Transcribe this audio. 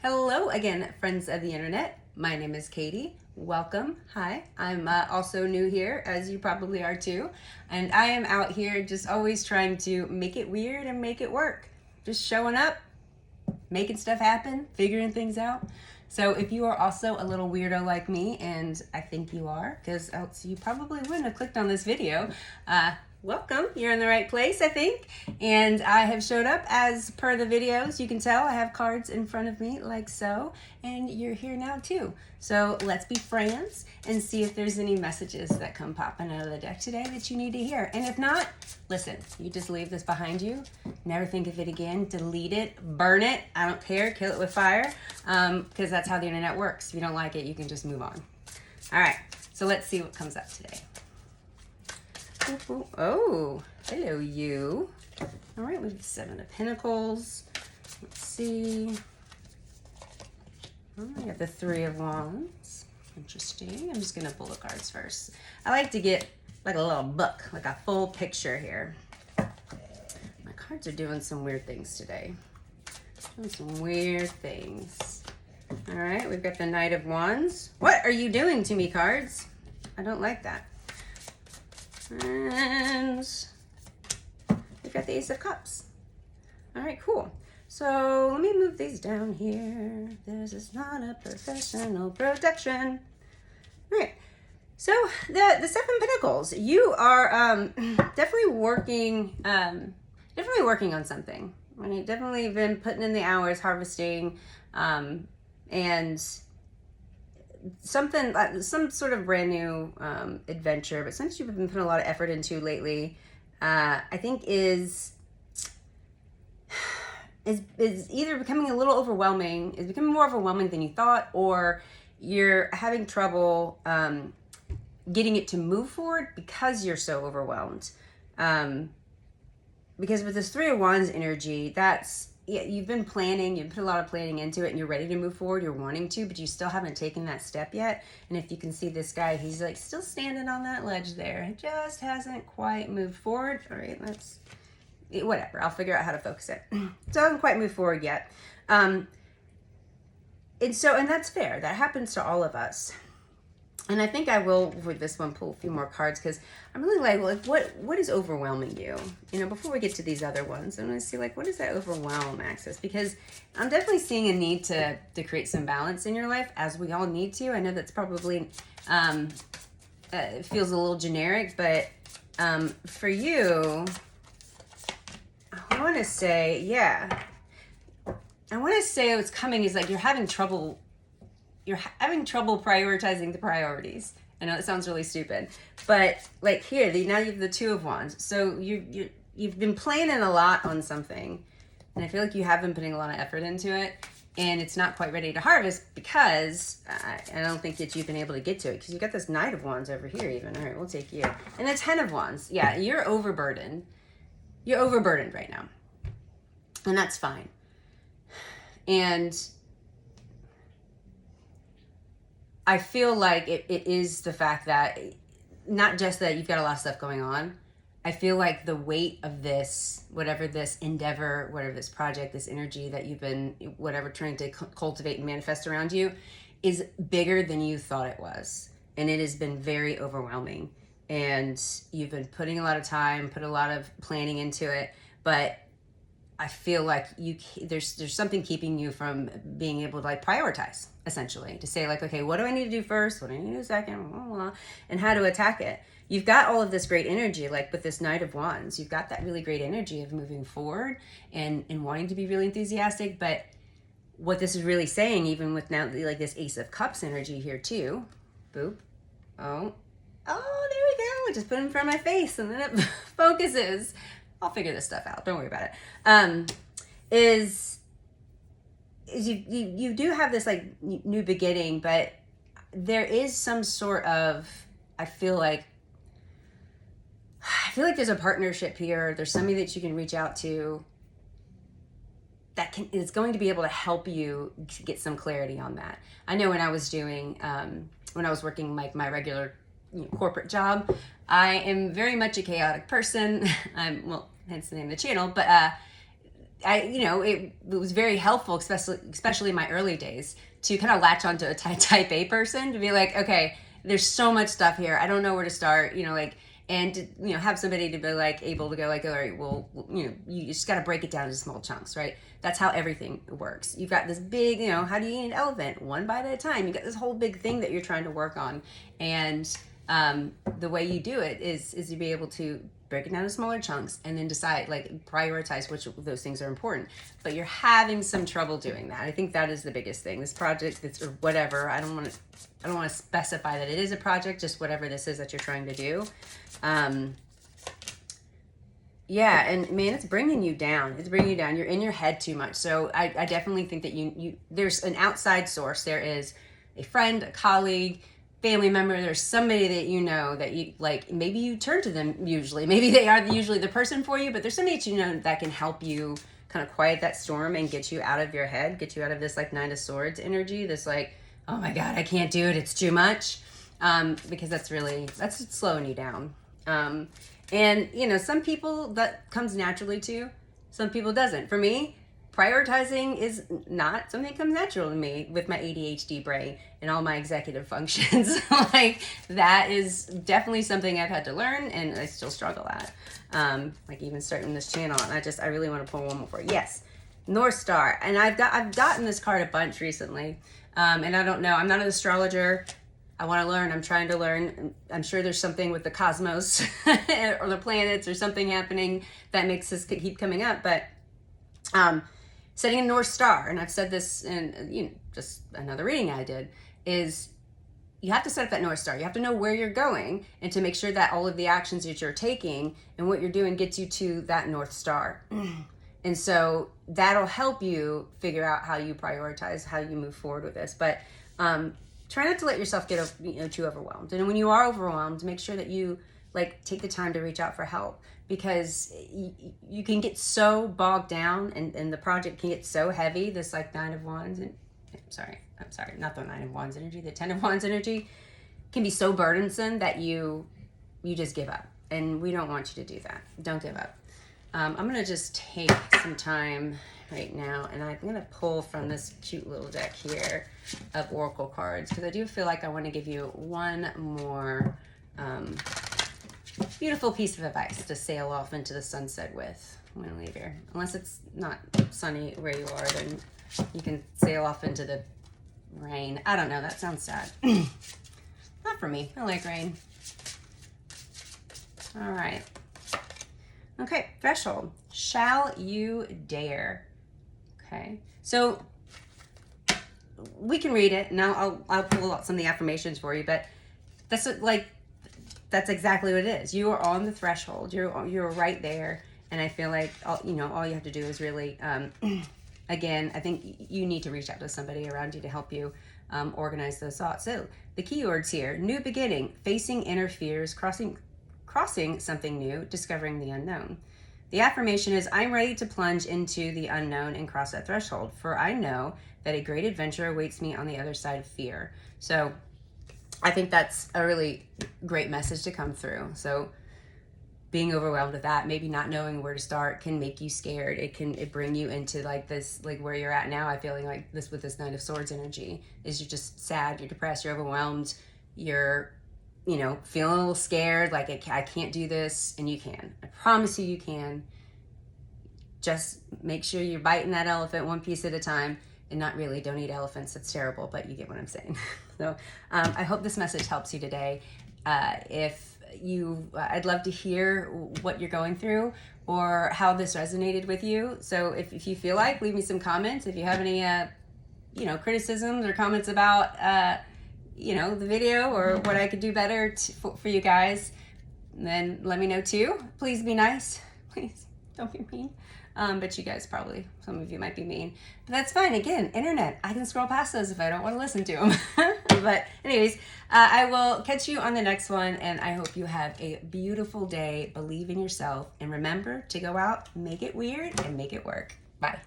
Hello again, friends of the internet. My name is Katie. Welcome. Hi. I'm also new here, as you probably are too. And I am out here just always trying to make it weird and make it work. Just showing up, making stuff happen, figuring things out. So if you are also a little weirdo like me, and I think you are, because else you probably wouldn't have clicked on this video, welcome. You're in the right place, I think. And I have showed up as per the videos. You can tell I have cards in front of me like so, and you're here now too. So let's be friends and see if there's any messages that come popping out of the deck today that you need to hear. And if not, listen, you just leave this behind you. Never think of it again. Delete it, burn it. I don't care. Kill it with fire, because that's how the internet works. If you don't like it, you can just move on. All right, so let's see what comes up today. Oh, hello you. All right, we have the Seven of Pentacles. Let's see. Oh, I got the Three of Wands. Interesting. I'm just gonna pull the cards first. I like to get like a little book, like a full picture here. My cards are doing some weird things today. Doing some weird things. All right, we've got the Knight of Wands. What are you doing to me, cards? I don't like that. And we've got the Ace of Cups. All right, cool. So let me move these down here. This is not a professional production. All right. So the Seven Pentacles. You are definitely working on something. Right? Definitely been putting in the hours, harvesting, and something, some sort of brand new adventure, but something you've been putting a lot of effort into lately, I think is either becoming a little overwhelming, is becoming more overwhelming than you thought, or you're having trouble getting it to move forward because you're so overwhelmed. Because with this Three of Wands energy, you've been planning, you've put a lot of planning into it, and you're ready to move forward, you're wanting to, but you still haven't taken that step yet. And if you can see this guy, he's like still standing on that ledge there. It just hasn't quite moved forward. All right, whatever, I'll figure out how to focus it. So I haven't quite moved forward yet. And that's fair. That happens to all of us. And I think I will, with this one, pull a few more cards, because I'm really like, what is overwhelming you? Before we get to these other ones, I'm going to see, what does that overwhelm, Axis? Because I'm definitely seeing a need to create some balance in your life, as we all need to. I know that's probably, it feels a little generic, but for you, I want to say, what's coming is you're having trouble prioritizing the priorities. I know it sounds really stupid, but here, now you have the Two of Wands. So you've been planning a lot on something, and I feel like you have been putting a lot of effort into it, and it's not quite ready to harvest because I don't think that you've been able to get to it, because you got this Knight of Wands over here even. All right, we'll take you. And the Ten of Wands. Yeah, you're overburdened. You're overburdened right now, and that's fine. And I feel like it is the fact that, not just that you've got a lot of stuff going on, I feel like the weight of this, whatever this endeavor, whatever this project, this energy that you've been, trying to cultivate and manifest around you, is bigger than you thought it was. And it has been very overwhelming. And you've been putting a lot of time, put a lot of planning into it, but I feel like there's something keeping you from being able to prioritize, essentially, to say okay, what do I need to do first? What do I need to do second? Blah, blah, blah, and how to attack it. You've got all of this great energy, with this Knight of Wands. You've got that really great energy of moving forward and wanting to be really enthusiastic. But what this is really saying, even with now this Ace of Cups energy here too, boop, oh, there we go. I just put it in front of my face and then it focuses. I'll figure this stuff out. Don't worry about it. Is you do have this new beginning, but there is some sort of, I feel like there's a partnership here. There's somebody that you can reach out to that is going to be able to help you get some clarity on that. I know when I was doing, when I was working my regular corporate job, I am very much a chaotic person. Hence the name of the channel, but it was very helpful, especially in my early days, to kind of latch onto a type A person, to be like, okay, there's so much stuff here. I don't know where to start, and to, have somebody to be like able to go like, all right, well, you just got to break it down into small chunks, right? That's how everything works. You've got this big, how do you eat an elephant? One bite at a time. You got this whole big thing that you're trying to work on, and the way you do it is to be able to break it down to smaller chunks and then decide, like, prioritize which of those things are important. But you're having some trouble doing that. I think that is the biggest thing. This project, or whatever, I don't want to specify that it is a project, just whatever this is that you're trying to do. Yeah, and man, it's bringing you down. It's bringing you down. You're in your head too much. So I definitely think that you there's an outside source. There is a friend, a colleague, family member. There's somebody that that you like. Maybe you turn to them usually. Maybe they are usually the person for you, but there's somebody that that can help you kind of quiet that storm and get you out of your head, get you out of this like Nine of Swords energy, this like, oh my God, I can't do it. It's too much. Because that's slowing you down. And some people that comes naturally to, some people doesn't. For me, prioritizing is not something that comes natural to me with my ADHD brain and all my executive functions. Like, that is definitely something I've had to learn, and I still struggle at. Like, even starting this channel, and I really want to pull one more for you. Yes, North Star. And I've gotten this card a bunch recently. And I don't know, I'm not an astrologer. I want to learn. I'm trying to learn. I'm sure there's something with the cosmos or the planets or something happening that makes this keep coming up. But setting a North Star, and I've said this in just another reading I did, is you have to set up that North Star. You have to know where you're going, and to make sure that all of the actions that you're taking and what you're doing gets you to that North Star. And so that'll help you figure out how you prioritize, how you move forward with this. But try not to let yourself get too overwhelmed. And when you are overwhelmed, make sure that you take the time to reach out for help, because you can get so bogged down, and the project can get so heavy. This Nine of Wands, and I'm sorry, not the Nine of Wands energy, the Ten of Wands energy can be so burdensome that you just give up. And we don't want you to do that. Don't give up. I'm gonna just take some time right now, and I'm gonna pull from this cute little deck here of oracle cards, because I do feel like I want to give you one more beautiful piece of advice to sail off into the sunset with. I'm gonna leave here, unless it's not sunny where you are, then you can sail off into the rain. I don't know, that sounds sad. Not for me. I like rain. All right. Okay, threshold. Shall you dare? Okay, so we can read it, and I'll pull out some of the affirmations for you. But that's exactly what it is. You are on the threshold. You're right there, and I feel like all you have to do is really, again, I think you need to reach out to somebody around you to help you organize those thoughts. So the keywords here: new beginning, facing inner fears, crossing something new, discovering the unknown. The affirmation is, I'm ready to plunge into the unknown and cross that threshold, for I know that a great adventure awaits me on the other side of fear. So I think that's a really great message to come through. So being overwhelmed with that, maybe not knowing where to start, can make you scared. It bring you into this, where you're at now. I feeling like this with this Knight of Swords energy is you're just sad, you're depressed, you're overwhelmed, you're feeling a little scared, like I can't do this, and you can. I promise you can. Just make sure you're biting that elephant one piece at a time, and don't eat elephants. That's terrible, but you get what I'm saying. So I hope this message helps you today. I'd love to hear what you're going through or how this resonated with you. So if you feel like, leave me some comments. If you have any, criticisms or comments about, the video or what I could do better for you guys, then let me know too. Please be nice. Please don't be mean. But you guys some of you might be mean. But that's fine. Again, internet. I can scroll past those if I don't want to listen to them. But anyways, I will catch you on the next one, and I hope you have a beautiful day. Believe in yourself, and remember to go out, make it weird, and make it work. Bye.